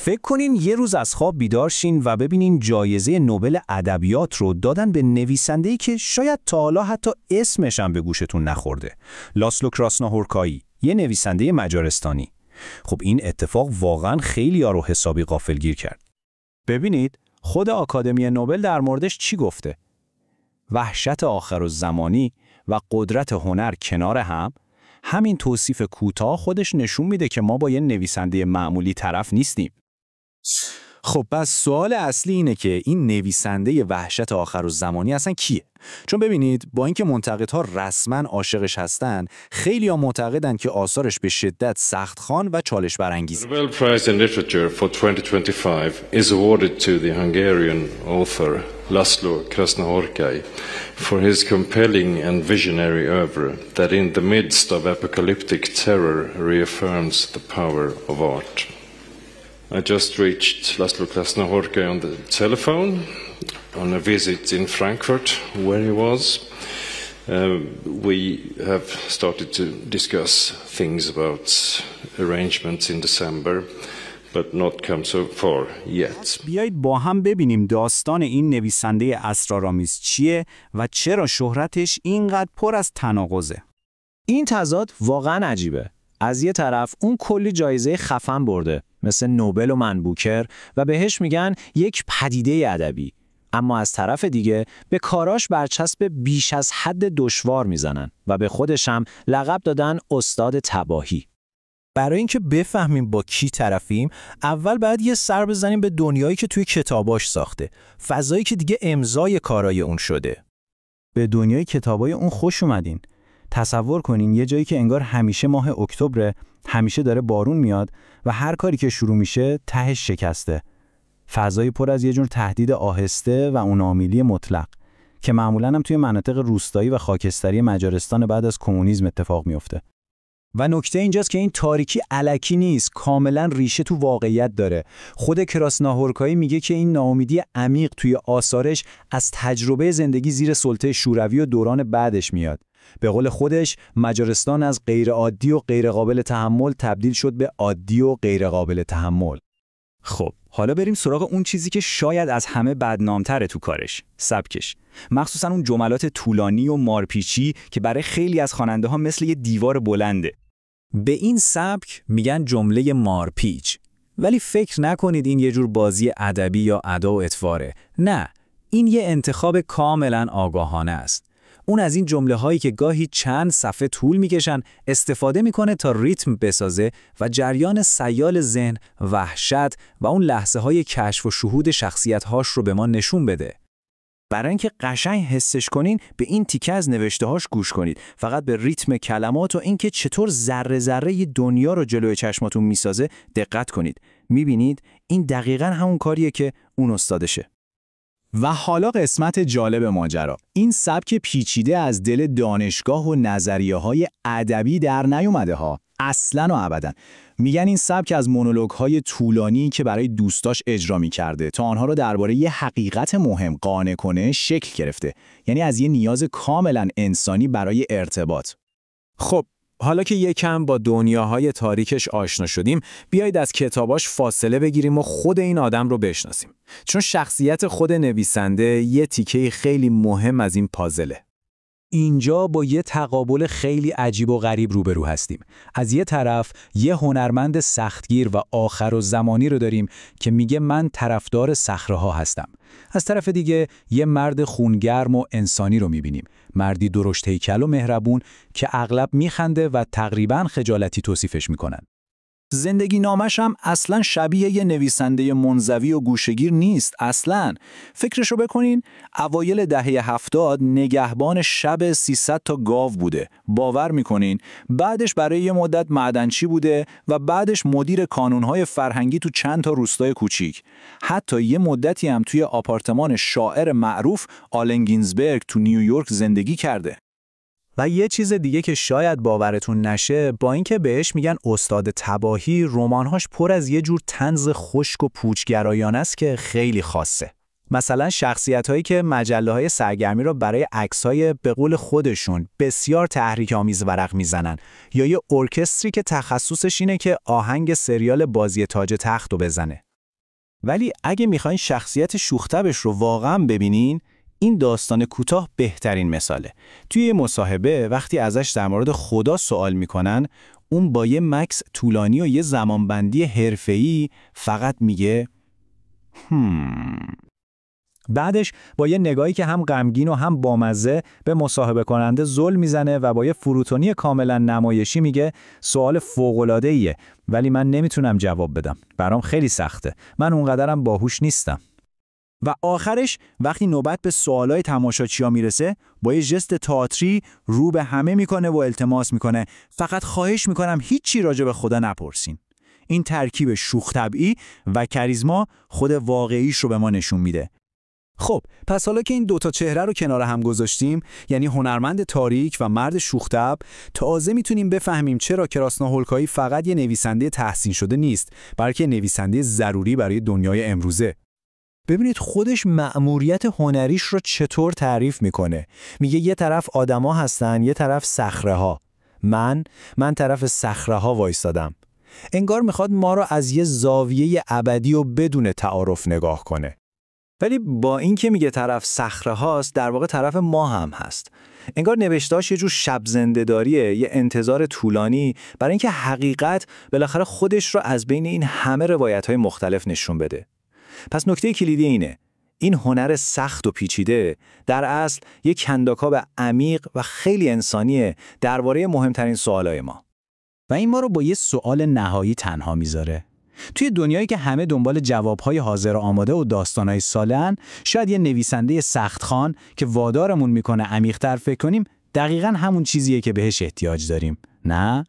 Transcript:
فکر کنین یه روز از خواب بیدار شین و ببینین جایزه نوبل ادبیات رو دادن به نویسنده‌ای که شاید تا حالا حتی اسمش هم به گوشتون نخورده. لاسلو کراسناهورکایی، یه نویسنده مجارستانی. خب این اتفاق واقعاً خیلی‌ها رو حسابی غافلگیر کرد. ببینید خود آکادمی نوبل در موردش چی گفته؟ وحشت آخرالزمانی و قدرت هنر کنار هم، همین توصیف کوتاه خودش نشون میده که ما با یه نویسنده معمولی طرف نیستیم. خب پس سوال اصلی اینه که این نویسنده وحشت آخرالزمانی اصلا کیه؟ چون ببینید با اینکه منتقدها رسما عاشقش هستن، خیلی‌ها معتقدن که آثارش به شدت سخت‌خوان و چالش برانگیزه. The Nobel Prize in Literature for 2025 is awarded to the Hungarian author Laszlo Krasznahorkai for his compelling and visionary oeuvre that in the midst of apocalyptic terror reaffirms the power of art. I just reached Laszlo Krasznahorkai on the telephone on a visit in Frankfurt where he was. We have started to discuss things about arrangements in December, but not come so far yet. بیایید با هم ببینیم داستان این نویسنده اسرارآمیز چیه و چرا شهرتش اینقدر پر از تناقضه. این تضاد واقعا عجیبه. از یه طرف اون کلی جایزه خفن برده مثل نوبل و منبوکر و بهش میگن یک پدیده ادبی، اما از طرف دیگه به کاراش برچسب بیش از حد دشوار میزنن و به خودش هم لقب دادن استاد تباهی. برای اینکه بفهمیم با کی طرفیم، اول باید یه سر بزنیم به دنیایی که توی کتاباش ساخته، فضایی که دیگه امضای کارای اون شده. به دنیای کتابای اون خوش اومدین. تصور کنین یه جایی که انگار همیشه ماه اکتبر، همیشه داره بارون میاد و هر کاری که شروع میشه تهش شکسته. فضایی پر از یه جور تهدید آهسته و اونامیلی مطلق که معمولاً هم توی مناطق روستایی و خاکستری مجارستان بعد از کمونیسم اتفاق میفته. و نکته اینجاست که این تاریکی الکی نیست، کاملا ریشه تو واقعیت داره. خود کراسناهورکایی میگه که این ناامیدی عمیق توی آثارش از تجربه زندگی زیر سلطه شوروی و دوران بعدش میاد. به قول خودش مجارستان از غیر عادی و غیر قابل تحمل تبدیل شد به عادی و غیر قابل تحمل. خب حالا بریم سراغ اون چیزی که شاید از همه بدنامتره تو کارش، سبکش. مخصوصا اون جملات طولانی و مارپیچی که برای خیلی از خواننده ها مثل یه دیوار بلنده. به این سبک میگن جمله مارپیچ. ولی فکر نکنید این یه جور بازی ادبی یا ادا و اطواره. نه، این یه انتخاب کاملا آگاهانه است. اون از این جمله هایی که گاهی چند صفحه طول میکشن استفاده میکنه تا ریتم بسازه و جریان سیال ذهن، وحشت و اون لحظه های کشف و شهود شخصیت هاش رو به ما نشون بده. برای اینکه قشنگ حسش کنین به این تیکه از نوشته هاش گوش کنید. فقط به ریتم کلمات و اینکه چطور ذره ذره دنیا رو جلوی چشماتون میسازه دقت کنید. میبینید این دقیقاً همون کاریه که اون استادشه. و حالا قسمت جالب ماجرا. این سبک پیچیده از دل دانشگاه و نظریه‌های ادبی در نیومده ها. اصلاً و ابداً. میگن این سبک از مونولوگ‌های طولانی که برای دوستاش اجرا می‌کرده تا آنها رو درباره یه حقیقت مهم قانع کنه شکل گرفته. یعنی از یه نیاز کاملاً انسانی برای ارتباط. خب حالا که یکم با دنیاهای تاریکش آشنا شدیم، بیایید از کتاباش فاصله بگیریم و خود این آدم رو بشناسیم. چون شخصیت خود نویسنده یه تیکه خیلی مهم از این پازله. اینجا با یه تقابل خیلی عجیب و غریب روبرو هستیم. از یه طرف یه هنرمند سختگیر و آخرالزمانی رو داریم که میگه من طرفدار صخره‌ها هستم. از طرف دیگه یه مرد خونگرم و انسانی رو میبینیم. مردی درشت هیکل و مهربون که اغلب میخنده و تقریباً خجالتی توصیفش میکنن. زندگی نامش هم اصلاً شبیه یه نویسنده منزوی و گوشه‌گیر نیست اصلاً. فکرشو بکنین، اوایل دهه 70 نگهبان شب 300 تا گاو بوده. باور میکنین؟ بعدش برای یه مدت معدنچی بوده و بعدش مدیر کانونهای فرهنگی تو چند تا روستای کوچیک. حتی یه مدتی هم توی آپارتمان شاعر معروف آلن گینزبرگ تو نیویورک زندگی کرده. و یه چیز دیگه که شاید باورتون نشه، با اینکه بهش میگن استاد تباهی، رمان‌هاش پر از یه جور طنز خشک و پوچگرایانه است که خیلی خاصه. مثلا شخصیت‌هایی که مجله‌های سرگرمی رو برای عکس‌های به قول خودشون بسیار تحریک‌آمیز ورق میزنن، یا یه ارکستری که تخصصش اینه که آهنگ سریال بازی تاج تخت رو بزنه. ولی اگه میخواین شخصیت شوخ‌طبعش رو واقعا ببینین، این داستان کوتاه بهترین مثاله. توی یه مصاحبه وقتی ازش در مورد خدا سوال میکنن، اون با یه مکث طولانی و یه زمانبندی حرفه‌ای فقط میگه بعدش با یه نگاهی که هم غمگین و هم بامزه به مصاحبه کننده زل میزنه و با یه فروتونی کاملا نمایشی میگه سوال فوق‌العاده‌ایه، ولی من نمیتونم جواب بدم. برام خیلی سخته. من اونقدرم باهوش نیستم. و آخرش وقتی نوبت به سوالای تماشاچی‌ها میرسه، با یه ژست تئاتری رو به همه میکنه و التماس میکنه فقط خواهش میکنم هیچی راجع به خدا نپرسین. این ترکیب شوخ طبعی و کاریزما خود واقعیش رو به ما نشون میده. خب پس حالا که این دوتا چهره رو کنار هم گذاشتیم، یعنی هنرمند تاریک و مرد شوخ طبع، تازه میتونیم بفهمیم چرا کراسناهولکایی فقط یه نویسنده تحسین شده نیست، بلکه نویسنده ضروری برای دنیای امروزه. ببینید خودش مأموریت هنریش رو چطور تعریف میکنه. میگه یه طرف آدما هستن، یه طرف صخره‌ها. من طرف صخره‌ها وایسادم. انگار میخواد ما رو از یه زاویه ابدی و بدون تعارف نگاه کنه. ولی با این که میگه طرف صخره هاست، در واقع طرف ما هم هست. انگار نوشتاش یه جور شب زنده‌داریه، یه انتظار طولانی برای اینکه حقیقت بالاخره خودش رو از بین این همه روایت‌های مختلف نشون بده. پس نکته کلیدی اینه: این هنر سخت و پیچیده در اصل یک کنداکاو عمیق و خیلی انسانیه درباره مهمترین سوالای ما. و این ما رو با یه سوال نهایی تنها میذاره. توی دنیایی که همه دنبال جوابهای حاضر و آماده و داستانهای ساله‌ان، شاید یه نویسنده سختخوان که وادارمون میکنه عمیق‌تر فکر کنیم دقیقاً همون چیزیه که بهش احتیاج داریم، نه؟